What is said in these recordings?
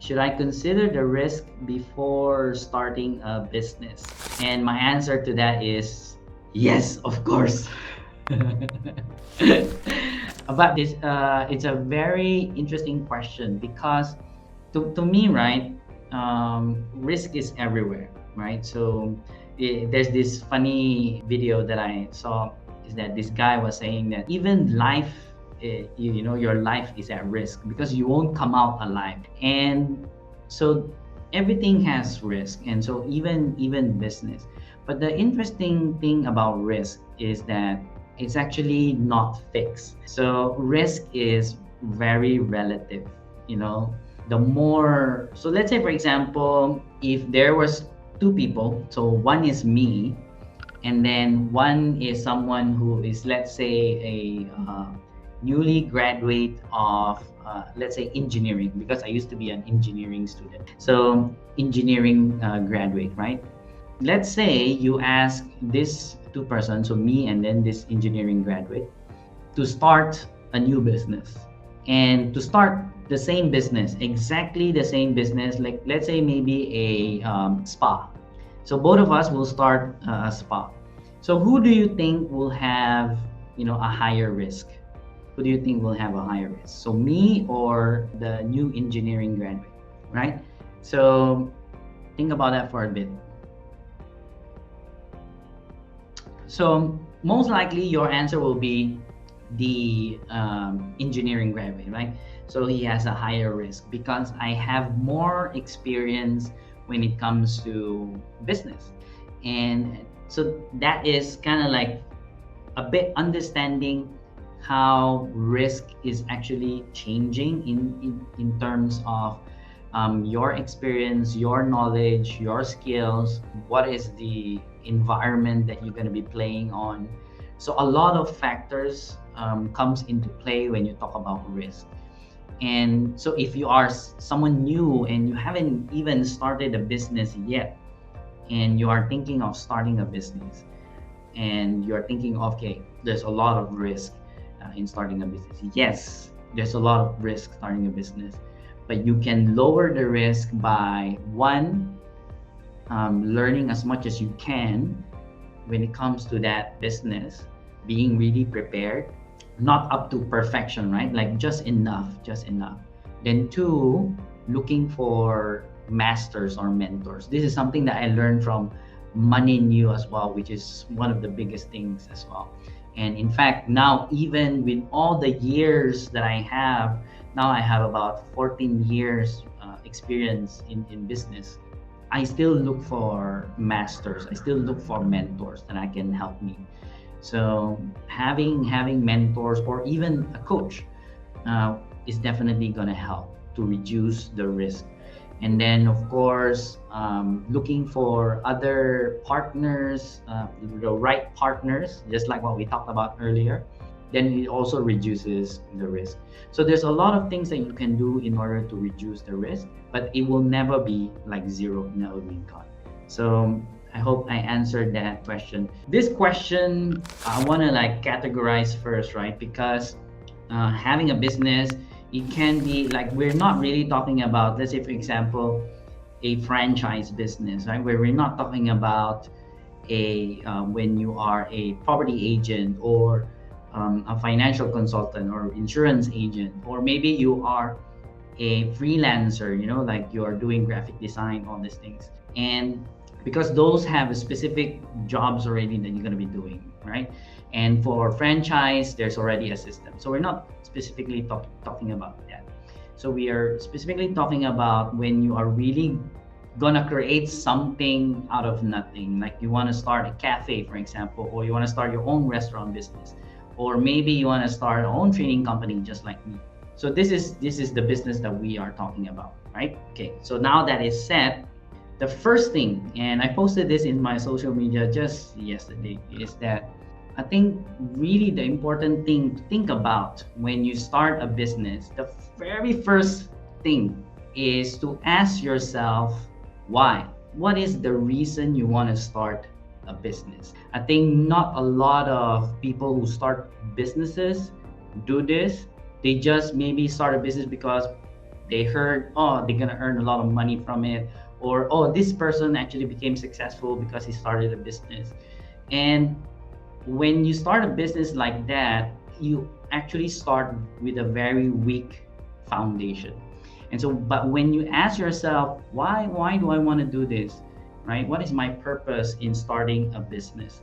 should I consider the risk before starting a business? And my answer to that is yes, of course. But this, it's a very interesting question because to me, right, risk is everywhere, right? So there's this funny video that I saw, is that this guy was saying that even life, your life is at risk because you won't come out alive. And so everything has risk, and so even business. But the interesting thing about risk is that it's actually not fixed. So risk is very relative, you know. The more, so let's say for example, if there was two people, so one is me, and then one is someone who is, let's say, a newly graduate of let's say engineering, because I used to be an engineering student, so engineering graduate, right? Let's say you ask this two persons, so me and then this engineering graduate, to start a new business, and to start the same business, exactly the same business, like let's say maybe a spa. So both of us will start a spa. So who do you think will have, a higher risk? Who do you think will have a higher risk? So me or the new engineering graduate, right? So think about that for a bit. So most likely your answer will be the engineering graduate, right? So he has a higher risk because I have more experience when it comes to business. And so that is kind of like a bit understanding how risk is actually changing in terms of your experience, your knowledge, your skills, what is the environment that you're going to be playing on. So a lot of factors comes into play when you talk about risk. And so if you are someone new and you haven't even started a business yet, and you are thinking of starting a business, and you're thinking, okay, there's a lot of risk in starting a business. Yes, there's a lot of risk starting a business, but you can lower the risk by one, learning as much as you can when it comes to that business, being really prepared, not up to perfection, right? Like just enough. Then two, looking for masters or mentors. This is something that I learned from Money New as well, which is one of the biggest things as well. And in fact, now even with all the years that I have, now I have about 14 years experience in business. I still look for masters. I still look for mentors that can help me. So having mentors or even a coach is definitely going to help to reduce the risk. And then of course, looking for other partners, the right partners, just like what we talked about earlier, then it also reduces the risk. So there's a lot of things that you can do in order to reduce the risk, but it will never be like zero, never be gone. So I hope I answered that question. This question, I want to like categorize first, right? Because having a business, it can be like, we're not really talking about, let's say for example, a franchise business, right? Where we're not talking about a when you are a property agent or a financial consultant or insurance agent, or maybe you are a freelancer, like you are doing graphic design, all these things. And because those have specific jobs already that you're going to be doing, right? And for franchise, there's already a system. So we're not specifically talking about that. So we are specifically talking about when you are really gonna create something out of nothing. Like you want to start a cafe, for example, or you want to start your own restaurant business, or maybe you want to start your own training company, just like me. So this is the business that we are talking about, right? Okay. So now that is set, the first thing, and I posted this in my social media just yesterday, is that I think really the important thing to think about when you start a business, the very first thing is to ask yourself why. What is the reason you want to start a business? I think not a lot of people who start businesses do this. They just maybe start a business because they heard, oh, they're gonna earn a lot of money from it, or oh, this person actually became successful because he started a business. And when you start a business like that, you actually start with a very weak foundation. And so, but when you ask yourself, why do I want to do this, right? What is my purpose in starting a business?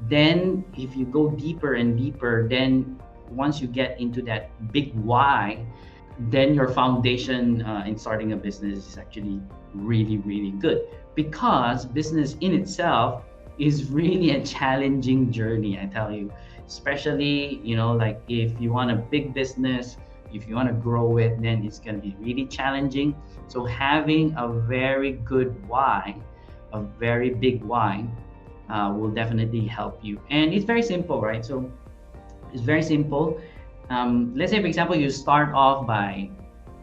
Then if you go deeper and deeper, then once you get into that big why, then your foundation in starting a business is actually really, really good, because business in itself is really a challenging journey, I tell you. Especially, like if you want a big business, if you want to grow it, then it's going to be really challenging. So having a very good why, a very big why, will definitely help you. And it's very simple, right? So it's very simple. Let's say, for example, you start off by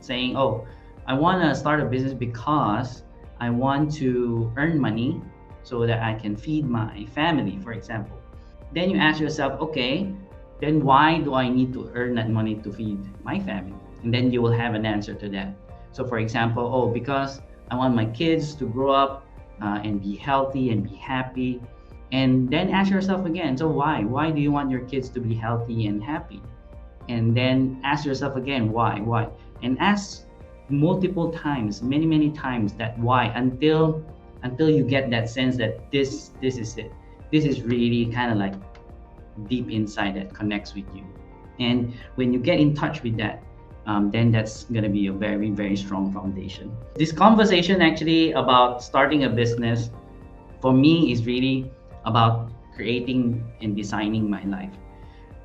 saying, oh, I want to start a business because I want to earn money so that I can feed my family, for example. Then you ask yourself, okay, then why do I need to earn that money to feed my family? And then you will have an answer to that. So for example, oh, because I want my kids to grow up and be healthy and be happy. And then ask yourself again, so why? Why do you want your kids to be healthy and happy? And then ask yourself again, why? And ask multiple times, many times, that why, until you get that sense that this is it. This is really kind of like deep inside that connects with you. And when you get in touch with that, then that's going to be a very, very strong foundation. This conversation actually about starting a business for me is really about creating and designing my life.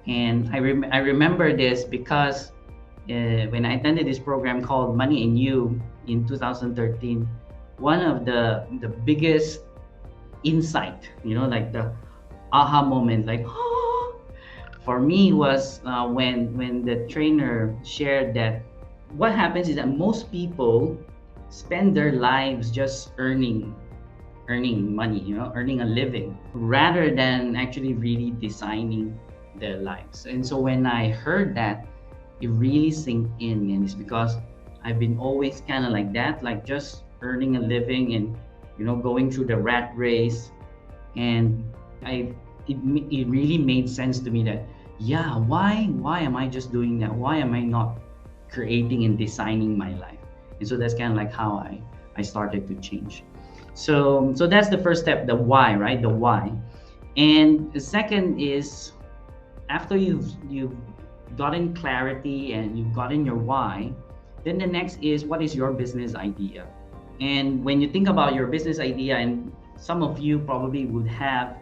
And I remember this because when I attended this program called Money in You in 2013, one of the biggest insight, like the aha moment, like, oh, for me was when the trainer shared that what happens is that most people spend their lives just earning money, earning a living, rather than actually really designing their lives. And so when I heard that, it really sank in, and it's because I've been always kind of like that, like just earning a living and going through the rat race. And it really made sense to me that, yeah, why am I just doing that? Why am I not creating and designing my life? And so that's kind of like how I started to change. So that's the first step, the why, right? The why. And the second is, after you've gotten clarity and you've gotten your why, then the next is, what is your business idea? And when you think about your business idea, and some of you probably would have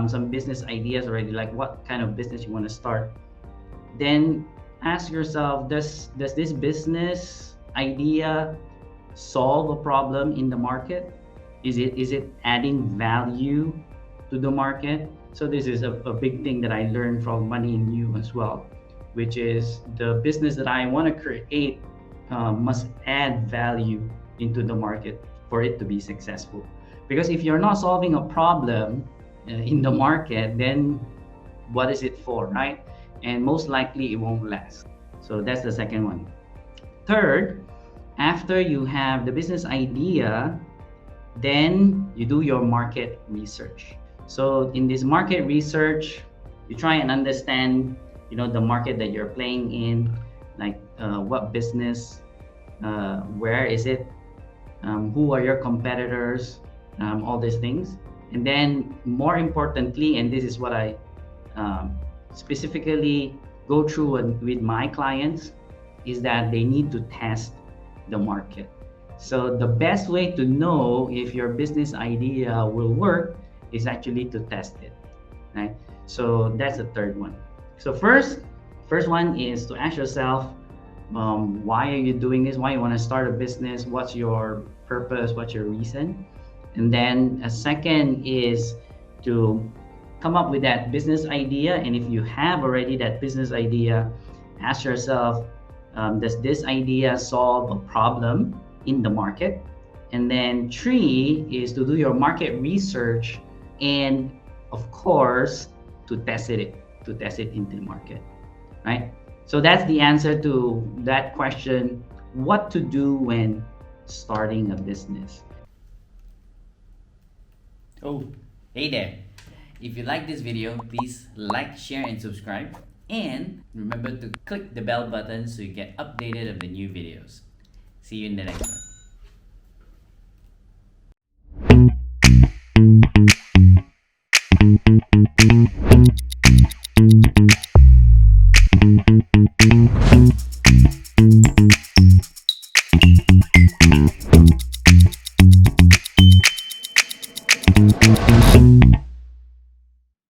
some business ideas already, like what kind of business you want to start, then ask yourself, does this business idea solve a problem in the market? Is it adding value to the market? So this is a big thing that I learned from Money in You as well, which is the business that I want to create must add value into the market for it to be successful. Because if you're not solving a problem in the market, then what is it for, right? And most likely it won't last. So that's the second one. Third, after you have the business idea, then you do your market research. So in this market research, you try and understand, the market that you're playing in, like what business, where is it, who are your competitors, all these things. And then more importantly, and this is what I specifically go through with my clients, is that they need to test the market. So the best way to know if your business idea will work is actually to test it, right? So that's the third one. So first one is to ask yourself, why are you doing this? Why you want to start a business? What's your purpose? What's your reason? And then a second is to come up with that business idea. And if you have already that business idea, ask yourself, does this idea solve a problem in the market? And then 3 is to do your market research, and of course to test it in the market, right? So that's the answer to that question. what to do when starting a business. Oh, hey there. If you like this video, please like, share, and subscribe. And remember to click the bell button so you get updated of the new videos. See you in the next one.